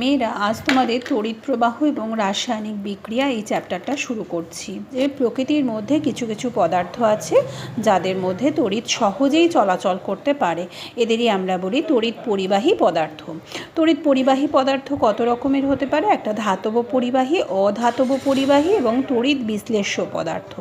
মেয়েরা আজ তোমাদের তড়িৎ প্রবাহ এবং রাসায়নিক বিক্রিয়া এই চ্যাপ্টারটা শুরু করছি। যে প্রকৃতির মধ্যে কিছু কিছু পদার্থ আছে যাদের মধ্যে তড়িৎ সহজেই চলাচল করতে পারে, এদেরই আমরা বলি তড়িৎ পরিবাহী পদার্থ। তড়িৎ পরিবাহী পদার্থ কত রকমের হতে পারে? একটা ধাতব পরিবাহী, অধাতব পরিবাহী এবং তড়িৎ বিশ্লেষ্য পদার্থ।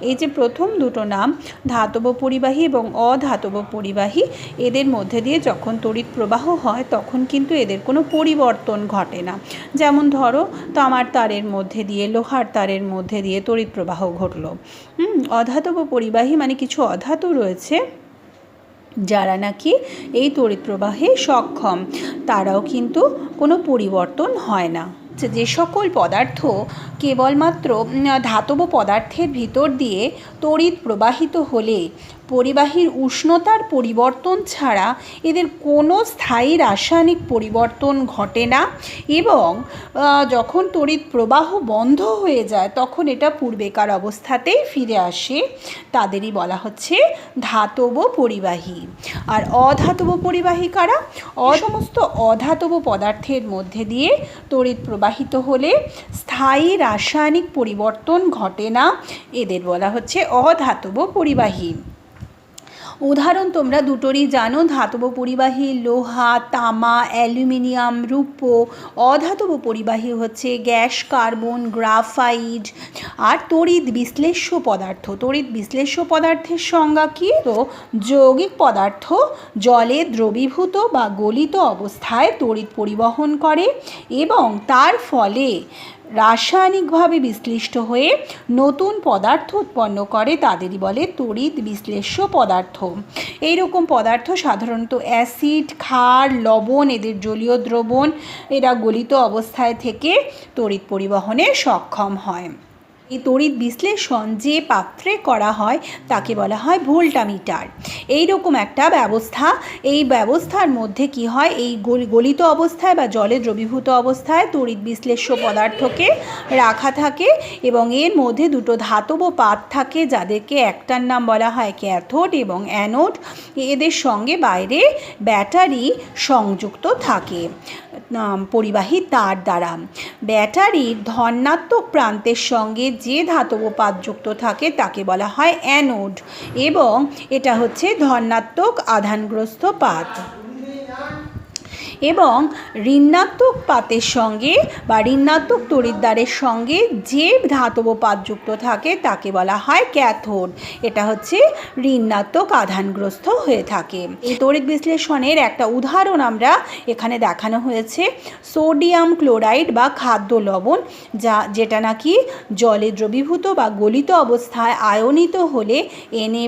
এই যে প্রথম দুটো নাম, ধাতব পরিবাহী এবং অধাতব পরিবাহী, এদের মধ্যে দিয়ে যখন তড়িৎ প্রবাহ হয় তখন কিন্তু এদের কোনো পরিবর্তন ঘটে না। যেমন ধরো তামার তারের মধ্যে দিয়ে লোহার তারের মধ্যে দিয়ে তড়িৎ প্রবাহ ঘটলো। অধাতব পরিবাহী মানে কিছু অধাতু রয়েছে যারা নাকি এই তড়িৎ প্রবাহে সক্ষম, তারাও কিন্তু কোনো পরিবর্তন হয় না। যে সকল পদার্থ কেবলমাত্র ধাতব পদার্থের ভিতর দিয়ে তড়িৎ প্রবাহিত হলে পরিবাহীর উষ্ণতার পরিবর্তন ছাড়া এদের কোনো স্থায়ী রাসায়নিক পরিবর্তন ঘটে না, এবং যখন তড়িৎ প্রবাহ বন্ধ হয়ে যায় তখন এটা পূর্বেকার অবস্থাতেই ফিরে আসে, তাদেরই বলা হচ্ছে ধাতব পরিবাহী। আর অধাতব পরিবাহী কারা? সমস্ত অধাতব পদার্থের মধ্যে দিয়ে তড়িৎ প্রবাহিত হলে স্থায়ী রাসায়নিক পরিবর্তন ঘটে না, এদের বলা হচ্ছে অধাতব পরিবাহী। উদাহরণ তোমরা দুটোরই জানো, ধাতব পরিবাহী লোহা, তামা, অ্যালুমিনিয়াম, রূপো। অধাতব পরিবাহী হচ্ছে গ্যাস, কার্বন, গ্রাফাইট। আর তড়িৎ বিশ্লেষ্য পদার্থ, তড়িৎ বিশ্লেষ্য পদার্থের সংজ্ঞা কী? তো যৌগিক পদার্থ জলে দ্রবীভূত বা গলিত অবস্থায় তড়িৎ পরিবহন করে এবং তার ফলে রাসায়নিকভাবে বিশ্লিষ্ট হয়ে নতুন পদার্থ উৎপন্ন করে, তাদেরই বলে তড়িৎ বিশ্লেষ্য পদার্থ। এইরকম পদার্থ সাধারণত অ্যাসিড, ক্ষার, লবণ, এদের জলীয় দ্রবণ, এরা গলিত অবস্থায় থেকে তড়িৎ পরিবহনে সক্ষম হয়। এই তড়িৎ বিশ্লেষণ যে পাত্রে করা হয় তাকে বলা হয় ভোল্টামিটার। এই রকম একটা ব্যবস্থা, এই ব্যবস্থার মধ্যে কি হয়, এই গলিত অবস্থায় বা জলে দ্রবীভূত অবস্থায় তড়িৎ বিশ্লেষ্য পদার্থকে রাখা থাকে এবং এর মধ্যে দুটো ধাতব পাত থাকে যাদেরকে একটার নাম বলা হয় ক্যাথোড এবং অ্যানোড। এদের সঙ্গে বাইরে ব্যাটারি সংযুক্ত থাকে পরিবাহী তার দ্বারা। ব্যাটারির ধনাত্মক প্রান্তের সঙ্গে যে ধাতব পাত যুক্ত থাকে তাকে বলা হয় অ্যানোড এবং এটা হচ্ছে ধনাত্মক আধানগ্রস্ত পাত। এবং ঋণাত্মক পাতের সঙ্গে বা ঋণাত্মক তড়িৎদ্বারের সঙ্গে যে ধাতব পাত যুক্ত থাকে তাকে বলা হয় ক্যাথোড, এটা হচ্ছে ঋণাত্মক আধানগ্রস্ত হয়ে থাকে। এই তড়িৎ বিশ্লেষণের একটা উদাহরণ আমরা এখানে দেখানো হয়েছে, সোডিয়াম ক্লোরাইড বা খাদ্য লবণ, যেটা নাকি জলে দ্রবীভূত বা গলিত অবস্থায় আয়নিত হলে Na+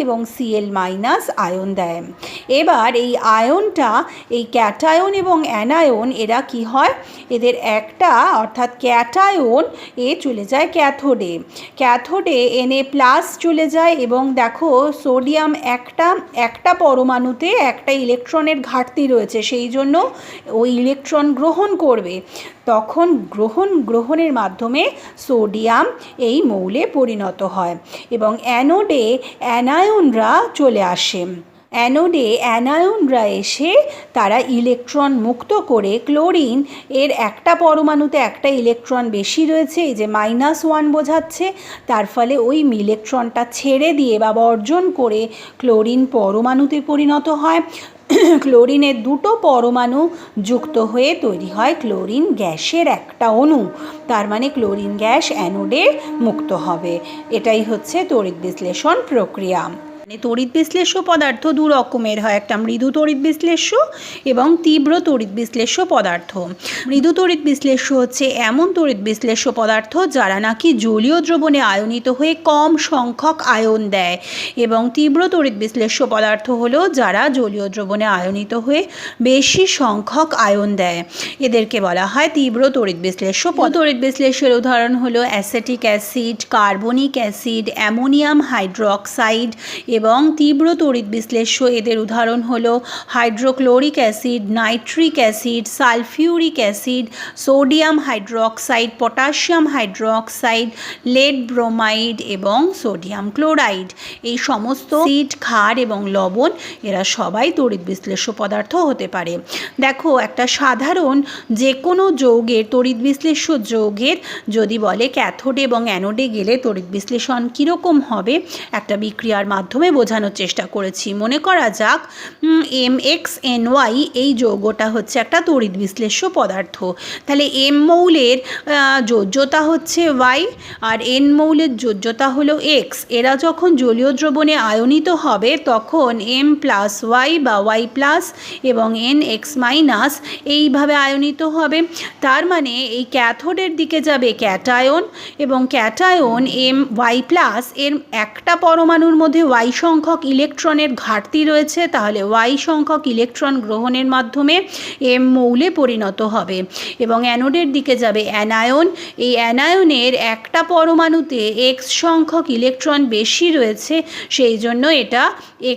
এবং Cl- আয়ন দেয়। এবার এই আয়নটা, এই ক্যাটায়ন এবং অ্যানায়ন, এরা কি হয়, এদের একটা অর্থাৎ ক্যাটায়ন চলে যায় ক্যাথোডে, ক্যাথোডে Na+ চলে যায় এবং দেখো সোডিয়াম একটা পরমাণুতে একটা ইলেকট্রনের ঘাটতি রয়েছে, সেই জন্য ওই ইলেকট্রন গ্রহণ করবে, তখন গ্রহণের মাধ্যমে সোডিয়াম এই মৌলে পরিণত হয় এবং অ্যানোডে অ্যানায়নরা চলে আসে। অ্যানোডে অ্যানায়নরা এসে তারা ইলেকট্রন মুক্ত করে ক্লোরিন এর একটা পরমাণুতে একটা ইলেকট্রন বেশি রয়েছে, এই যে -1 বোঝাচ্ছে, তার ফলে ওই ইলেকট্রনটা ছেড়ে দিয়ে বা বর্জন করে ক্লোরিন পরমাণুতে পরিণত হয়। ক্লোরিনের দুটো পরমাণু যুক্ত হয়ে তৈরি হয় ক্লোরিন গ্যাসের একটা অণু, তার মানে ক্লোরিন গ্যাস অ্যানোডে মুক্ত হবে। এটাই হচ্ছে তড়িৎ বিশ্লেষণ প্রক্রিয়া। তড়িৎ বিশ্লেষ্য পদার্থ দু রকমের হয়, একটা মৃদু তড়িৎ বিশ্লেষ্য এবং তীব্র তড়িৎ বিশ্লেষ্য পদার্থ। মৃদু তড়িৎ বিশ্লেষ্য হচ্ছে এমন তড়িৎ বিশ্লেষ্য পদার্থ যারা নাকি জলীয় দ্রবণে আয়নিত হয়ে কম সংখ্যক আয়ন দেয়, এবং তীব্র তড়িৎ বিশ্লেষ্য পদার্থ হলো যারা জলীয় দ্রবণে আয়নিত হয়ে বেশি সংখ্যক আয়ন দেয়, এদেরকে বলা হয় তীব্র তড়িৎ বিশ্লেষ্য। তড়িৎ বিশ্লেষ্যের উদাহরণ হলো acetic acid, carbonic acid, ammonium hydroxide এবং তীব্র তড়িৎ বিশ্লেষ্য এদের উদাহরণ হলো hydrochloric acid, nitric acid, sulphuric acid, sodium hydroxide, potassium hydroxide, lead bromide এবং সোডিয়াম ক্লোরাইড। এই সমস্ত অ্যাসিড, ক্ষার এবং লবণ এরা সবাই তড়িৎ বিশ্লেষ্য পদার্থ হতে পারে। দেখো, একটা সাধারণ যে কোনো যৌগের তড়িৎ বিশ্লেষ্য যৌগের যদি বলে ক্যাথোডে এবং অ্যানোডে গেলে তড়িৎ বিশ্লেষণ কীরকম হবে একটা বিক্রিয়ার মাধ্যমে বোঝানোর চেষ্টা করেছি। মনে করা যাক MXNY এই যৌগটা হচ্ছে একটা তড়িৎ বিশ্লেষ্য পদার্থ। তাহলে M মৌলের যোজ্যতা হচ্ছে Y আর N মৌলের যোজ্যতা হলো X। এরা যখন জলীয় দ্রবণে আয়নিত হবে তখন M+Y বা Y+ এবং NX- এইভাবে আয়নিত হবে। তার মানে এই ক্যাথোডের দিকে যাবে ক্যাটায়ন এবং ক্যাটায়ন My+ এর একটা পরমাণুর মধ্যে Y সংখ্যক ইলেকট্রনের ঘাটতি রয়েছে, তাহলে Y সংখ্যক ইলেকট্রন গ্রহণের মাধ্যমে M মৌলে পরিণত হবে। এবং অ্যানোডের দিকে যাবে অ্যানায়ন। এই অ্যানায়নের একটা পরমাণুতে X সংখ্যক ইলেকট্রন বেশি রয়েছে, সেই জন্য এটা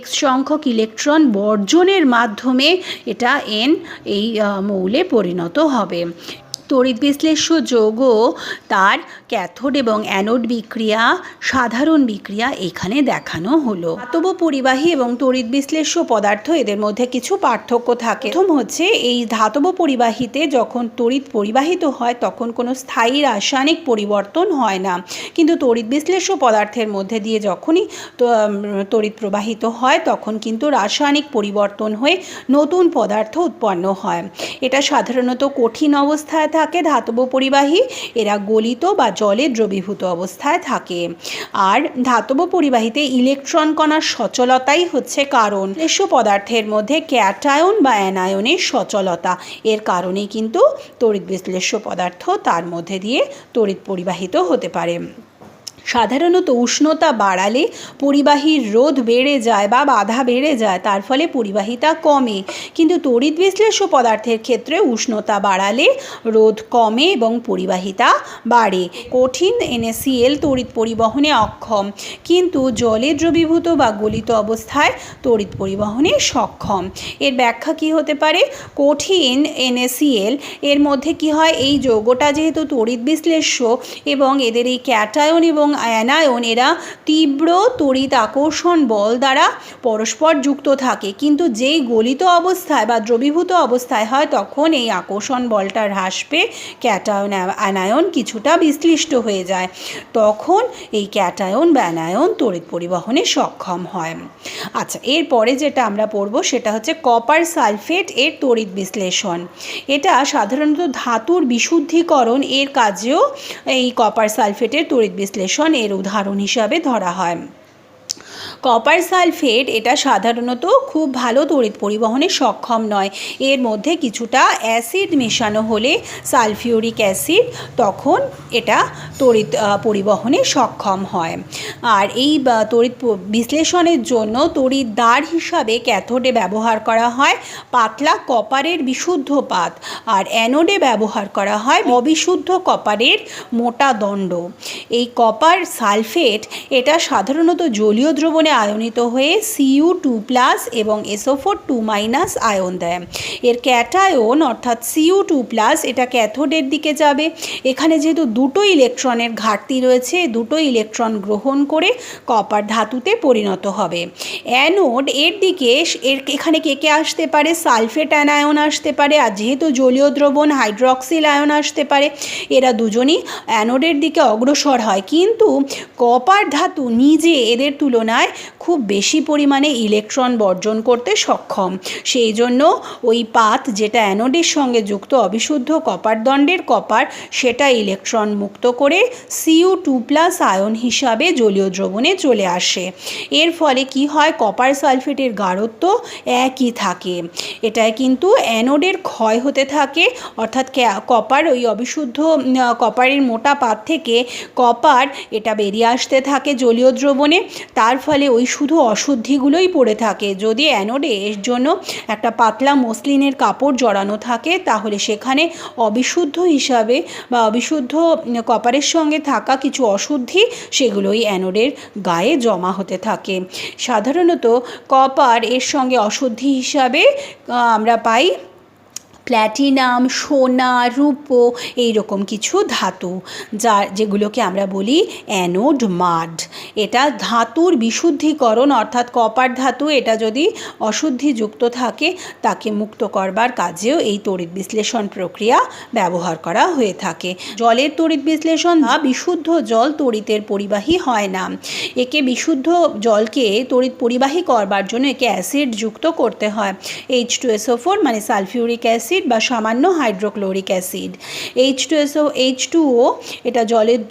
X সংখ্যক ইলেকট্রন বর্জনের মাধ্যমে এটা N এই মৌলে পরিণত হবে। তড়িৎ বিশ্লেষ্য যৌগ তার ক্যাথোড এবং অ্যানোড বিক্রিয়া, সাধারণ বিক্রিয়া এখানে দেখানো হলো। ধাতব পরিবাহী এবং তড়িৎ বিশ্লেষ্য পদার্থ এদের মধ্যে কিছু পার্থক্য থাকে। প্রথম হচ্ছে, এই ধাতব পরিবাহীতে যখন তড়িৎ পরিবাহিত হয় তখন কোনো স্থায়ী রাসায়নিক পরিবর্তন হয় না, কিন্তু তড়িৎ বিশ্লেষ্য পদার্থের মধ্যে দিয়ে যখনই তড়িৎ প্রবাহিত হয় তখন কিন্তু রাসায়নিক পরিবর্তন হয়ে নতুন পদার্থ উৎপন্ন হয়। এটা সাধারণত কঠিন অবস্থায় থাকে ধাতব পরিবাহী, এরা গলিত বা জলে দ্রবীভূত অবস্থায় থাকে। আর ধাতব পরিবাহীতে ইলেকট্রন কণার সচলতাই হচ্ছে কারণ। বিশ্লেষ্য পদার্থের মধ্যে ক্যাটায়ন বা অ্যানায়নের সচলতা, এর কারণেই কিন্তু তড়িৎ বিশ্লেষ্য পদার্থ তার মধ্যে দিয়ে তড়িৎ পরিবাহিত হতে পারে। সাধারণত উষ্ণতা বাড়ালে পরিবাহীর রোধ বেড়ে যায় বা বাধা বেড়ে যায়, তার ফলে পরিবাহিতা কমে। কিন্তু তড়িৎ বিশ্লেষ্য পদার্থের ক্ষেত্রে উষ্ণতা বাড়ালে রোধ কমে এবং পরিবাহিতা বাড়ে। কঠিন NaCl তড়িৎ পরিবহনে অক্ষম, কিন্তু জলে দ্রবীভূত বা গলিত অবস্থায় তড়িৎ পরিবহনে সক্ষম। এর ব্যাখ্যা কি হতে পারে? কঠিন NaCl এর মধ্যে কি হয়, এই যৌগটা যেহেতু তড়িৎ বিশ্লেষ্য এবং এদের এই ক্যাটায়ন এবং অ্যানায়ন এরা তীব্র তড়িৎ আকর্ষণ বল দ্বারা পরস্পর যুক্ত থাকে, কিন্তু যেই গলিত অবস্থায় বা দ্রবীভূত অবস্থায় হয় তখন এই আকর্ষণ বলটা হ্রাস পেয়ে ক্যাটায়ন অ্যানায়ন কিছুটা বিশ্লিষ্ট হয়ে যায়, তখন এই ক্যাটায়ন বা অ্যানায়ন তড়িৎ পরিবহনে সক্ষম হয়। আচ্ছা, এরপরে যেটা আমরা পড়ব সেটা হচ্ছে কপার সালফেট এর তড়িৎ বিশ্লেষণ। এটা সাধারণত ধাতুর বিশুদ্ধিকরণ এর কাজেও এই কপার সালফেটের তড়িৎ বিশ্লেষণ এর উদাহরণ হিসাবে ধরা হয়। কপার সালফেট এটা সাধারণত খুব ভালো তড়িৎ পরিবহনে সক্ষম নয়। এর মধ্যে কিছুটা অ্যাসিড মেশানো হলে সালফিউরিক অ্যাসিড, তখন এটা তড়িৎ পরিবহনে সক্ষম হয়। আর এই তড়িৎ বিশ্লেষণের জন্য তড়িৎ দ্বার হিসাবে ক্যাথোডে ব্যবহার করা হয় পাতলা কপারের বিশুদ্ধ পাত, আর অ্যানোডে ব্যবহার করা হয় অবিশুদ্ধ কপারের মোটা দণ্ড। এই কপার সালফেট এটা সাধারণত জলীয় দ্রবণে আয়নিত হয়ে Cu2+ এবং SO4 আয়ন দেয়। এর ক্যাটায়ন অর্থাৎ Cu2+ এটা ক্যাথোডের দিকে যাবে। এখানে যেহেতু দুটো ইলেকট্রনের ঘাটতি রয়েছে, দুটো ইলেকট্রন গ্রহণ করে কপার ধাতুতে পরিণত হবে। অ্যানোড এর দিকে এখানে কে আসতে পারে? সালফেট অ্যানায়ন আসতে পারে, আর যেহেতু জলীয় দ্রবণ হাইড্রক্সিল আয়ন আসতে পারে। এরা দুজনই অ্যানোডের দিকে অগ্রসর হয়, কিন্তু কপার ধাতু নিজে এদের তুলনায় খুব বেশি পরিমাণে ইলেকট্রন বর্জন করতে সক্ষম। সেই জন্য ওই পাত যেটা অ্যানোডের সঙ্গে যুক্ত অবিশুদ্ধ কপার দণ্ডের কপার, সেটা ইলেকট্রন মুক্ত করে Cu2+ আয়ন হিসাবে জলীয় দ্রবণে চলে আসে। এর ফলে কি হয়, কপার সালফেটের গাঢ়ত্ব একই থাকে। এটায় কিন্তু অ্যানোডের ক্ষয় হতে থাকে, অর্থাৎ কপার ওই অবিশুদ্ধ কপারের মোটা পাত থেকে কপার এটা বেরিয়ে আসতে থাকে জলীয় দ্রবণে। তার ফলে ওই শুধু অশুদ্ধিগুলোই পড়ে থাকে। যদি অ্যানোডে এর জন্য একটা পাতলা মসলিনের কাপড় জড়ানো থাকে তাহলে সেখানে অবিশুদ্ধ হিসাবে বা অবিশুদ্ধ কপারের সঙ্গে থাকা কিছু অশুদ্ধি সেগুলোই অ্যানোডের গায়ে জমা হতে থাকে। সাধারণত কপার এর সঙ্গে অশুদ্ধি হিসাবে আমরা পাই প্ল্যাটিনাম, সোনা, রূপো, এইরকম কিছু ধাতু যেগুলোকে আমরা বলি অ্যানোড মাড। এটা ধাতুর বিশুদ্ধিকরণ, অর্থাৎ কপার ধাতু এটা যদি অশুদ্ধিযুক্ত থাকে তাকে মুক্ত করবার কাজেও এই তড়িৎ বিশ্লেষণ প্রক্রিয়া ব্যবহার করা হয়ে থাকে। জলের তড়িৎ বিশ্লেষণ বা বিশুদ্ধ জল তড়িতের পরিবাহী হয় না। একে বিশুদ্ধ জলকে তড়িৎ পরিবাহী করবার জন্য একে অ্যাসিড যুক্ত করতে হয়। H2SO4 মানে সালফিউরিক অ্যাসিড বা সামান্য হাইড্রোক্লোরিক অ্যাসিড। H2O এটা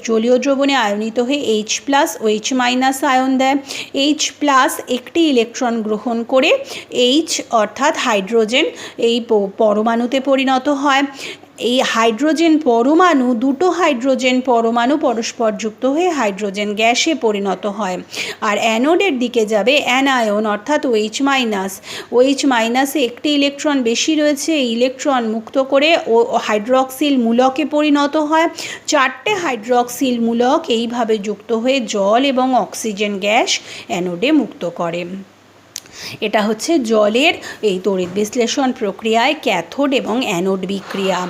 জলীয় দ্রবণে আয়নিত হয়ে H+ ও H- আয়ন দেয়। H+ একটি ইলেকট্রন গ্রহণ করে H অর্থাৎ হাইড্রোজেন এই পরমাণুতে পরিণত হয়। এই হাইড্রোজেন পরমাণু, দুটো হাইড্রোজেন পরমাণু পরস্পর যুক্ত হয়ে হাইড্রোজেন গ্যাসে পরিণত হয়। আর অ্যানোডের দিকে যাবে অ্যানায়ন অর্থাৎ OH-। OH- একটি ইলেকট্রন বেশি রয়েছে, এই ইলেকট্রন মুক্ত করে ও হাইড্রক্সিল মূলকে পরিণত হয়। 4টে হাইড্রক্সিল মূলক এইভাবে যুক্ত হয়ে জল এবং অক্সিজেন গ্যাস অ্যানোডে মুক্ত করে। এটা হচ্ছে জলের এই তড়িৎ বিশ্লেষণ প্রক্রিয়ায় ক্যাথোড এবং অ্যানোড বিক্রিয়া।